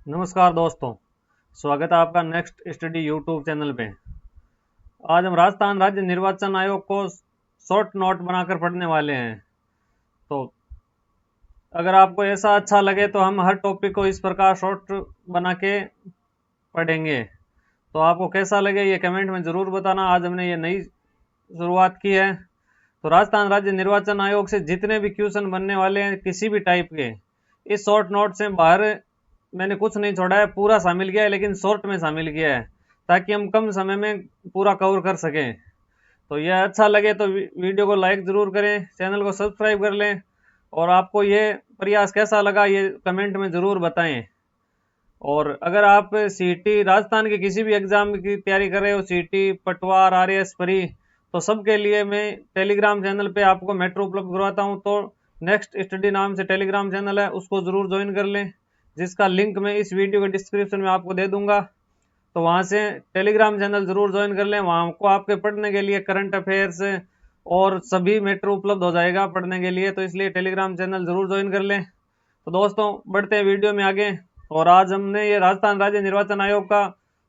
नमस्कार दोस्तों, स्वागत है आपका नेक्स्ट स्टडी यूट्यूब चैनल पे। आज हम राजस्थान राज्य निर्वाचन आयोग को शॉर्ट नोट बनाकर पढ़ने वाले हैं। तो अगर आपको ऐसा अच्छा लगे तो हम हर टॉपिक को इस प्रकार शॉर्ट बना के पढ़ेंगे। तो आपको कैसा लगे ये कमेंट में ज़रूर बताना। आज हमने ये नई शुरुआत की है। तो राजस्थान राज्य निर्वाचन आयोग से जितने भी क्वेश्चन बनने वाले हैं किसी भी टाइप के, इस शॉर्ट नोट से बाहर मैंने कुछ नहीं छोड़ा है, पूरा शामिल किया है, लेकिन शॉर्ट में शामिल किया है ताकि हम कम समय में पूरा कवर कर सकें। तो यह अच्छा लगे तो वीडियो को लाइक ज़रूर करें, चैनल को सब्सक्राइब कर लें, और आपको ये प्रयास कैसा लगा ये कमेंट में ज़रूर बताएं। और अगर आप सीटी राजस्थान के किसी भी एग्ज़ाम की तैयारी कर रहे हो, सीटी, पटवार, आरएएस, परी, तो सबके लिए मैं टेलीग्राम चैनल पे आपको मेट्रो उपलब्ध करवाता हूँ। तो नेक्स्ट स्टडी नाम से टेलीग्राम चैनल है, उसको ज़रूर ज्वाइन कर लें, जिसका लिंक मैं इस वीडियो के डिस्क्रिप्शन में आपको दे दूंगा। तो वहाँ से टेलीग्राम चैनल ज़रूर ज्वाइन कर लें। वहाँ को आपके पढ़ने के लिए करंट अफेयर्स और सभी मैटर उपलब्ध हो जाएगा पढ़ने के लिए, तो इसलिए टेलीग्राम चैनल ज़रूर ज्वाइन कर लें। तो दोस्तों बढ़ते हैं वीडियो में आगे, और आज हमने ये राजस्थान राज्य निर्वाचन आयोग का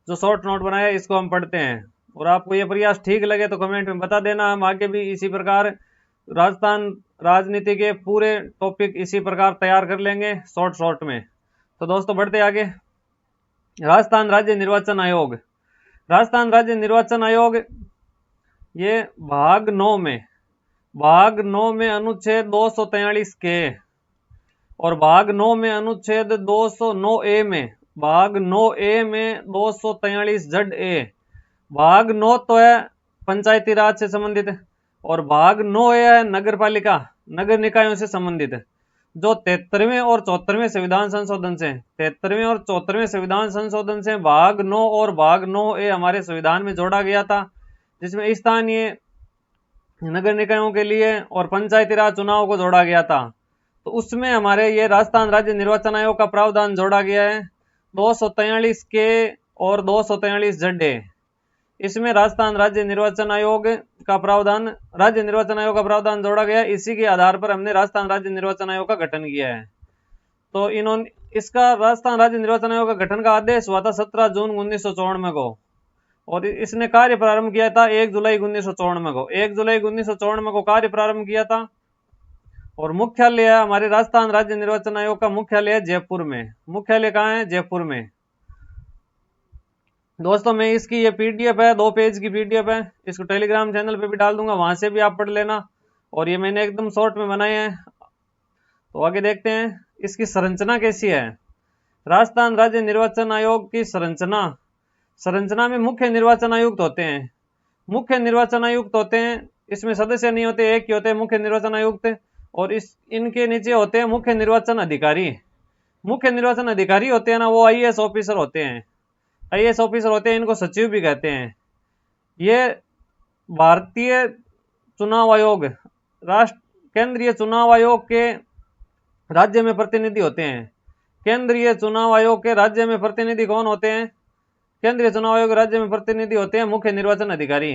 जो शॉर्ट नोट बनाया है इसको हम पढ़ते हैं। और आपको ये प्रयास ठीक लगे तो कमेंट में बता देना, हम आगे भी इसी प्रकार राजस्थान राजनीति के पूरे टॉपिक इसी प्रकार तैयार कर लेंगे शॉर्ट शॉर्ट में। तो दोस्तों बढ़ते आगे। राजस्थान राज्य निर्वाचन आयोग, राजस्थान राज्य निर्वाचन आयोग ये भाग 9 में अनुच्छेद 243 के और भाग 9 में अनुच्छेद 209 ए में, भाग 9 ए में 243 जड ए, भाग 9 तो है पंचायती राज से संबंधित, और भाग 9 ए है नगर पालिका, नगर निकायों से संबंधित, जो 73वें और 74वें संविधान संशोधन से 73वें और 74वें संविधान संशोधन से भाग 9 और भाग 9 ए हमारे संविधान में जोड़ा गया था, जिसमें स्थानीय नगर निकायों के लिए और पंचायती राज चुनाव को जोड़ा गया था। तो उसमें हमारे ये राजस्थान राज्य निर्वाचन आयोग का प्रावधान जोड़ा गया है 243 के और 243 जड्डे। इसमें राजस्थान राज्य निर्वाचन आयोग का प्रावधान जोड़ा गया। इसी के आधार पर हमने राजस्थान राज्य निर्वाचन आयोग का गठन किया है। तो इन्होंने इसका राजस्थान राज्य निर्वाचन आयोग का गठन का आदेश हुआ था 17 जून 1994 को, और इसने कार्य प्रारंभ किया था 1 जुलाई 1994 को। 1 जुलाई 1994 को कार्य प्रारंभ किया था, और मुख्यालय है हमारे राजस्थान राज्य निर्वाचन आयोग का मुख्यालय है जयपुर में। मुख्यालय कहाँ है? जयपुर में। दोस्तों मैं इसकी ये पीडीएफ है, 2 पेज की पीडीएफ है, इसको टेलीग्राम चैनल पे भी डाल दूंगा, वहां से भी आप पढ़ लेना। और ये मैंने एकदम शॉर्ट में बनाए हैं। तो आगे देखते हैं इसकी संरचना कैसी है। राजस्थान राज्य निर्वाचन आयोग की संरचना में मुख्य निर्वाचन आयुक्त होते हैं। मुख्य निर्वाचन आयुक्त होते हैं, इसमें सदस्य नहीं होते, एक ही होते हैं मुख्य निर्वाचन आयुक्त। और इनके नीचे होते हैं मुख्य निर्वाचन अधिकारी। मुख्य निर्वाचन अधिकारी होते हैं ना, वो आईएएस ऑफिसर होते हैं। आईएएस ऑफिसर होते हैं, इनको सचिव भी कहते हैं। ये भारतीय चुनाव आयोग, केंद्रीय चुनाव आयोग के राज्य में प्रतिनिधि होते हैं। केंद्रीय चुनाव आयोग के राज्य में प्रतिनिधि कौन होते हैं? केंद्रीय चुनाव आयोग राज्य में प्रतिनिधि होते हैं मुख्य निर्वाचन अधिकारी,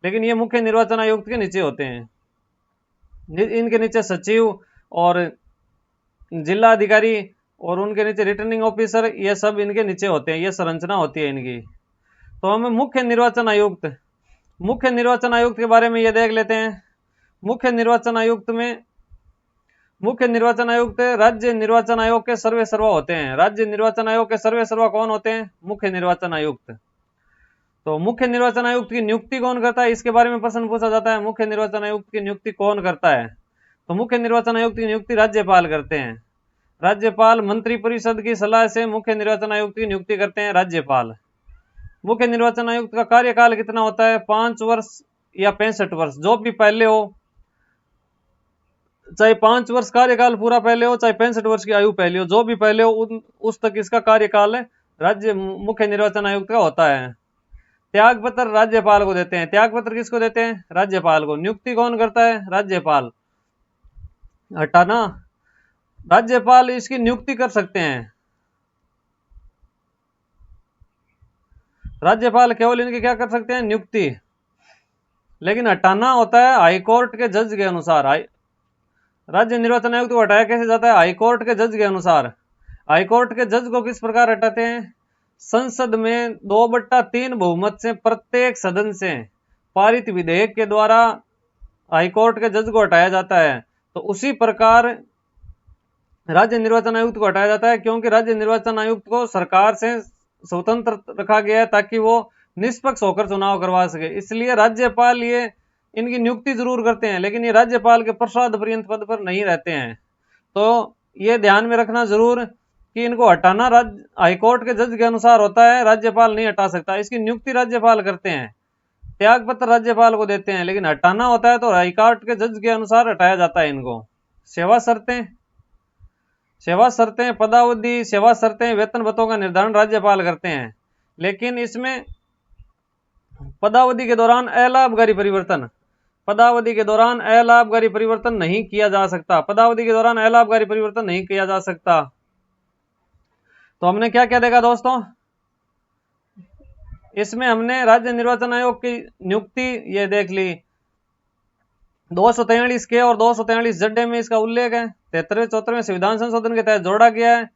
लेकिन ये मुख्य निर्वाचन आयुक्त के नीचे होते हैं। इनके नीचे सचिव और जिला अधिकारी और उनके नीचे रिटर्निंग ऑफिसर, ये सब इनके नीचे होते हैं। ये संरचना होती है इनकी। तो हम मुख्य निर्वाचन आयुक्त के बारे में ये देख लेते हैं। मुख्य निर्वाचन आयुक्त राज्य निर्वाचन आयोग के सर्वे सर्वा होते हैं। राज्य निर्वाचन आयोग के सर्वे सर्वा कौन होते हैं? मुख्य निर्वाचन आयुक्त। तो मुख्य निर्वाचन आयुक्त की नियुक्ति कौन करता है, इसके बारे में प्रश्न पूछा जाता है। मुख्य निर्वाचन आयुक्त की नियुक्ति कौन करता है? तो मुख्य निर्वाचन आयुक्त की नियुक्ति राज्यपाल करते हैं। राज्यपाल मंत्रिपरिषद की सलाह से मुख्य निर्वाचन आयुक्त की नियुक्ति करते हैं राज्यपाल। मुख्य निर्वाचन आयुक्त का कार्यकाल कितना होता है? 5 वर्ष या 65 वर्ष, जो भी पहले हो, चाहे 5 वर्ष कार्यकाल पूरा पहले हो, चाहे 65 वर्ष की आयु पहले हो, जो भी पहले हो उस तक इसका कार्यकाल राज्य मुख्य निर्वाचन आयुक्त का होता है। त्याग पत्र राज्यपाल को देते हैं। त्याग पत्र किसको देते हैं? राज्यपाल को। नियुक्ति कौन करता है? राज्यपाल। हटाना, राज्यपाल इसकी नियुक्ति कर सकते हैं। राज्यपाल केवल इनकी क्या कर सकते हैं? नियुक्ति। लेकिन हटाना होता है हाईकोर्ट के जज के अनुसार। राज्य निर्वाचन आयुक्त को हटाया कैसे जाता है? हाईकोर्ट के जज के अनुसार। हाईकोर्ट के जज को किस प्रकार हटाते हैं? संसद में 2/3 बहुमत से प्रत्येक सदन से पारित विधेयक के द्वारा हाईकोर्ट के जज को हटाया जाता है। तो उसी प्रकार राज्य निर्वाचन आयुक्त को हटाया जाता है, क्योंकि राज्य निर्वाचन आयुक्त को सरकार से स्वतंत्र रखा गया है ताकि वो निष्पक्ष होकर चुनाव करवा सके। इसलिए राज्यपाल ये इनकी नियुक्ति जरूर करते हैं, लेकिन ये राज्यपाल के प्रसाद पर्यंत पद पर नहीं रहते हैं। तो ये ध्यान में रखना जरूर कि इनको हटाना हाईकोर्ट के जज के अनुसार होता है, राज्यपाल नहीं हटा सकता। इसकी नियुक्ति राज्यपाल करते हैं, त्याग पत्र राज्यपाल को देते हैं, लेकिन हटाना होता है तो हाईकोर्ट के जज के अनुसार हटाया जाता है इनको। सेवा शर्तें, पदावधि, सेवा शर्तें, वेतन भत्तों का निर्धारण राज्यपाल करते हैं, लेकिन इसमें पदावधि के दौरान अलाभकारी परिवर्तन नहीं किया जा सकता। पदावधि के दौरान अलाभकारी परिवर्तन नहीं किया जा सकता। तो हमने क्या क्या देखा दोस्तों? इसमें हमने राज्य निर्वाचन आयोग की नियुक्ति ये देख ली, 243 के और 243 जड्डे में इसका उल्लेख है। 73वें संविधान संशोधन के तहत जोड़ा गया है।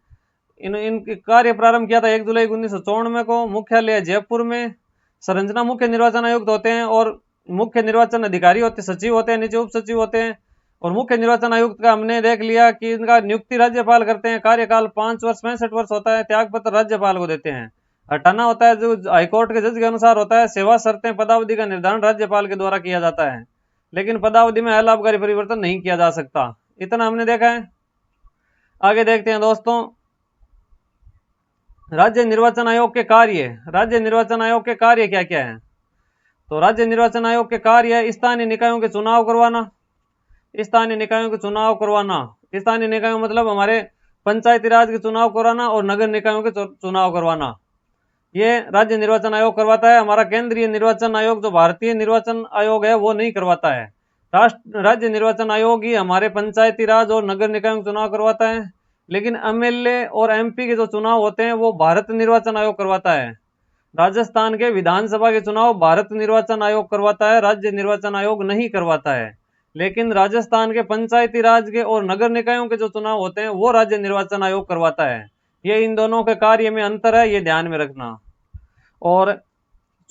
इनके कार्य प्रारंभ किया था 1 जुलाई 1994 को। मुख्यालय जयपुर में। संरचना मुख्य निर्वाचन आयुक्त होते हैं और मुख्य निर्वाचन अधिकारी होते, सचिव होते हैं, नीचे उप सचिव होते हैं। और मुख्य निर्वाचन आयुक्त का हमने देख लिया कि इनका नियुक्ति राज्यपाल करते हैं। कार्यकाल 5 वर्ष 65 वर्ष होता है। त्याग पत्र राज्यपाल को देते हैं। हटाना होता है जो हाईकोर्ट के जज के अनुसार होता है। सेवा शर्तें, पदावधि का निर्धारण राज्यपाल के द्वारा किया जाता है, लेकिन पदावधि में अलाभकारी परिवर्तन नहीं किया जा सकता। इतना हमने देखा है। आगे देखते हैं दोस्तों, राज्य निर्वाचन आयोग के कार्य। राज्य निर्वाचन आयोग के कार्य क्या क्या है? तो राज्य निर्वाचन आयोग के कार्य स्थानीय निकायों के चुनाव करवाना। स्थानीय निकायों के चुनाव करवाना, स्थानीय निकायों मतलब हमारे पंचायती राज के चुनाव करवाना और नगर निकायों के चुनाव करवाना, ये राज्य निर्वाचन आयोग करवाता है। हमारा केंद्रीय निर्वाचन आयोग जो भारतीय निर्वाचन आयोग है वो नहीं करवाता है। राज्य निर्वाचन आयोग ही हमारे पंचायती राज और नगर निकायों के चुनाव करवाता है, लेकिन एमएलए और एमपी के जो चुनाव होते हैं वो भारत निर्वाचन आयोग करवाता है। राजस्थान के विधानसभा के चुनाव भारत निर्वाचन आयोग करवाता है, राज्य निर्वाचन आयोग नहीं करवाता है। लेकिन राजस्थान के पंचायती राज के और नगर निकायों के जो चुनाव होते हैं वो राज्य निर्वाचन आयोग करवाता है। ये इन दोनों के कार्य में अंतर है, ये ध्यान में रखना। और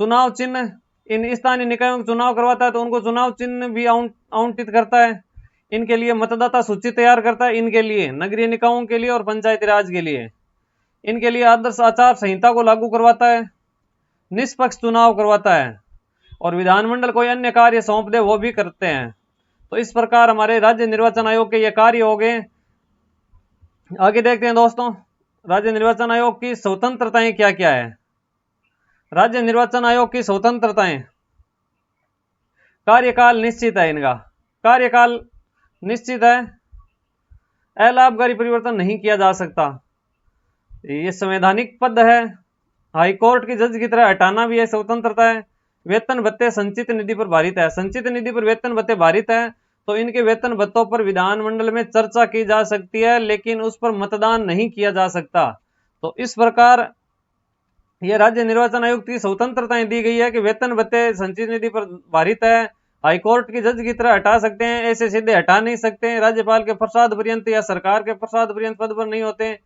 चुनाव चिन्ह, इन स्थानीय निकायों के चुनाव करवाता है तो उनको चुनाव चिन्ह भी आवंटित करता है। इनके लिए मतदाता सूची तैयार करता है, इनके लिए नगरीय निकायों के लिए और पंचायती राज के लिए। इनके लिए आदर्श आचार संहिता को लागू करवाता है, निष्पक्ष चुनाव करवाता है, और विधानमंडल कोई अन्य कार्य सौंप दे वो भी करते हैं। तो इस प्रकार हमारे राज्य निर्वाचन आयोग के ये कार्य हो गए। आगे देखते हैं दोस्तों, राज्य निर्वाचन आयोग की स्वतंत्रताएं क्या क्या है। राज्य निर्वाचन आयोग की स्वतंत्रताएं, कार्यकाल निश्चित है, इनका कार्यकाल निश्चित है, अलाभकारी परिवर्तन नहीं किया जा सकता, ये संवैधानिक पद है, हाईकोर्ट की जज की तरह हटाना भी है, स्वतंत्रता है। वेतन भत्ते संचित निधि पर भारित है, संचित निधि पर वेतन भत्ते भारित है, तो इनके वेतन भत्तों पर विधानमंडल में चर्चा की जा सकती है, लेकिन उस पर मतदान नहीं किया जा सकता। तो इस प्रकार यह राज्य निर्वाचन आयुक्त की स्वतंत्रताएं दी गई है कि वेतन भत्ते संचित निधि पर भारित है, हाईकोर्ट की जज की तरह हटा सकते हैं, ऐसे सीधे हटा नहीं सकते हैं, राज्यपाल के प्रसाद पर्यंत या सरकार के प्रसाद पर्यंत पद पर नहीं होते।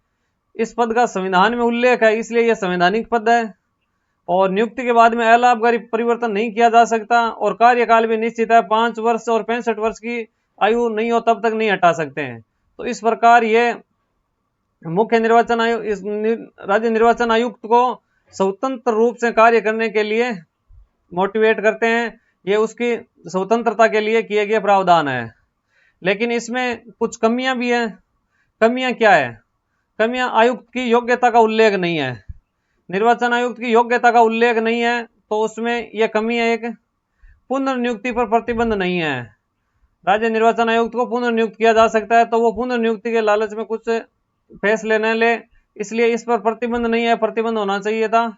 इस पद का संविधान में उल्लेख है, इसलिए यह संवैधानिक पद है। और नियुक्ति के बाद में अलाभकारी परिवर्तन नहीं किया जा सकता, और कार्यकाल भी निश्चित है, 5 वर्ष और 65 वर्ष की आयु नहीं हो तब तक नहीं हटा सकते हैं। तो इस प्रकार ये मुख्य निर्वाचन आयोग इस राज्य निर्वाचन आयुक्त को स्वतंत्र रूप से कार्य करने के लिए मोटिवेट करते हैं, ये उसकी स्वतंत्रता के लिए किए गए प्रावधान है। लेकिन इसमें कुछ कमियां भी हैं। कमियां क्या है? कमियां, आयुक्त की योग्यता का उल्लेख नहीं है, निर्वाचन आयुक्त की योग्यता का उल्लेख नहीं है, तो उसमें यह कमी है। एक, पुनर्नियुक्ति पर प्रतिबंध नहीं है। राज्य निर्वाचन आयुक्त को पुनर्नियुक्त किया जा सकता है, तो वो पुनर्नियुक्ति के लालच में कुछ फैसले न ले, इसलिए इस पर प्रतिबंध नहीं है, प्रतिबंध होना चाहिए था।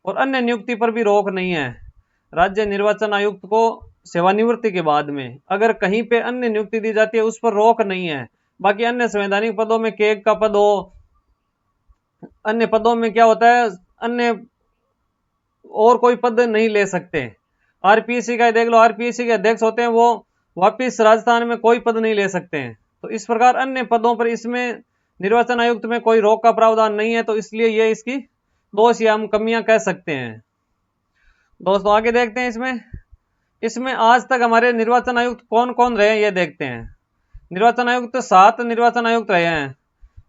और अन्य नियुक्ति पर भी रोक नहीं है। राज्य निर्वाचन आयुक्त को सेवानिवृत्ति के बाद में अगर कहीं पे अन्य नियुक्ति दी जाती है उस पर रोक नहीं है। बाकी अन्य संवैधानिक पदों में केग का पद हो, अन्य पदों में क्या होता है, अन्य और कोई पद नहीं ले सकते। आरपीएससी का देख लो, आरपीएससी के अध्यक्ष होते हैं, वो वापिस राजस्थान में कोई पद नहीं ले सकते हैं। तो इस प्रकार अन्य पदों पर इसमें निर्वाचन आयुक्त में कोई रोक का प्रावधान नहीं है, तो इसलिए ये इसकी दोष या हम कमियां कह सकते हैं। दोस्तों आगे देखते हैं इसमें आज तक हमारे निर्वाचन आयुक्त कौन कौन रहे हैं ये देखते हैं। निर्वाचन आयुक्त 7 निर्वाचन आयुक्त रहे हैं,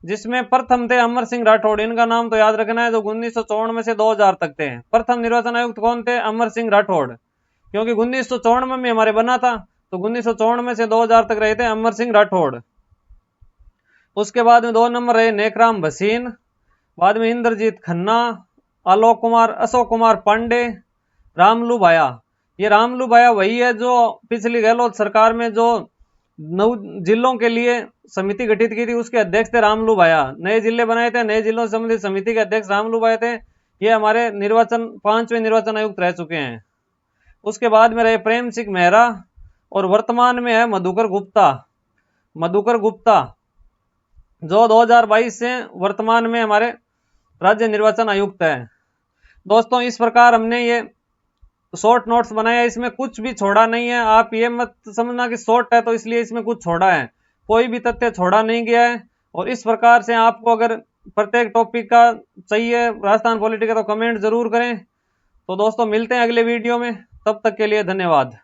जिसमें प्रथम थे अमर सिंह राठौड़। इनका नाम तो याद रखना है, जो 1954 में से 2000 तक थे। प्रथम निर्वाचन आयुक्त कौन थे? अमर सिंह राठौड़, क्योंकि 1954 में हमारे बना था, तो 1954 में से 2000 तक रहे थे अमर सिंह राठौड़। उसके बाद में 2 नंबर रहे नेकराम भसीन, बाद में इंद्रजीत खन्ना, आलोक कुमार, अशोक कुमार पांडे, रामलू भाया। ये रामलू भाया वही है जो पिछली गहलोत सरकार में जो 9 जिलों के लिए समिति गठित की थी, उसके अध्यक्ष थे रामलू भाया। नए जिले बनाए थे, नए जिलों से संबंधित समिति के अध्यक्ष रामलू भाया थे। ये हमारे 5वें निर्वाचन आयुक्त रह चुके हैं। उसके बाद में रहे प्रेम सिंह मेहरा, और वर्तमान में है मधुकर गुप्ता, जो 2022 से वर्तमान में हमारे राज्य निर्वाचन आयुक्त है। दोस्तों इस प्रकार हमने ये शॉर्ट नोट्स बनाया, इसमें कुछ भी छोड़ा नहीं है। आप ये मत समझना कि शॉर्ट है तो इसलिए इसमें कुछ छोड़ा है, कोई भी तथ्य छोड़ा नहीं गया है। और इस प्रकार से आपको अगर प्रत्येक टॉपिक का चाहिए राजस्थान पॉलिटी का, तो कमेंट जरूर करें। तो दोस्तों मिलते हैं अगले वीडियो में, तब तक के लिए धन्यवाद।